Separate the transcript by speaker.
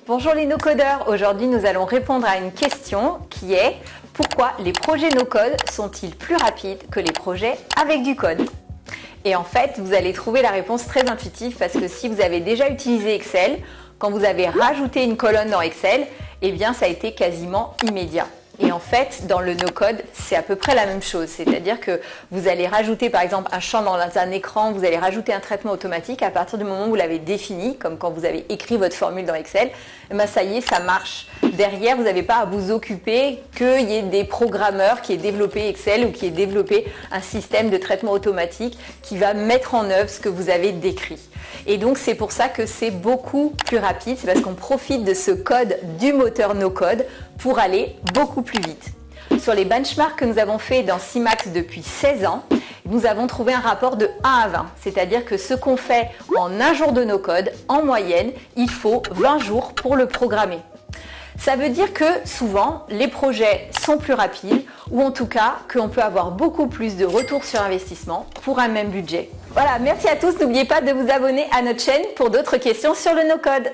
Speaker 1: Bonjour les no-codeurs, aujourd'hui nous allons répondre à une question qui est pourquoi les projets no-code sont-ils plus rapides que les projets avec du code? Et en fait, vous allez trouver la réponse très intuitive parce que si vous avez déjà utilisé Excel, quand vous avez rajouté une colonne dans Excel, eh bien ça a été quasiment immédiat. Et en fait, dans le no-code, c'est à peu près la même chose. C'est-à-dire que vous allez rajouter par exemple un champ dans un écran, vous allez rajouter un traitement automatique à partir du moment où vous l'avez défini, comme quand vous avez écrit votre formule dans Excel, et bien ça y est, ça marche. Derrière, vous n'avez pas à vous occuper qu'il y ait des programmeurs qui aient développé Excel ou qui aient développé un système de traitement automatique qui va mettre en œuvre ce que vous avez décrit. Et donc c'est pour ça que c'est beaucoup plus rapide, c'est parce qu'on profite de ce code du moteur no-code pour aller beaucoup plus vite. Sur les benchmarks que nous avons fait dans CMAX depuis 16 ans, nous avons trouvé un rapport de 1 à 20. C'est-à-dire que ce qu'on fait en un jour de no-code, en moyenne, il faut 20 jours pour le programmer. Ça veut dire que souvent, les projets sont plus rapides ou en tout cas qu'on peut avoir beaucoup plus de retour sur investissement pour un même budget. Voilà, merci à tous. N'oubliez pas de vous abonner à notre chaîne pour d'autres questions sur le no-code.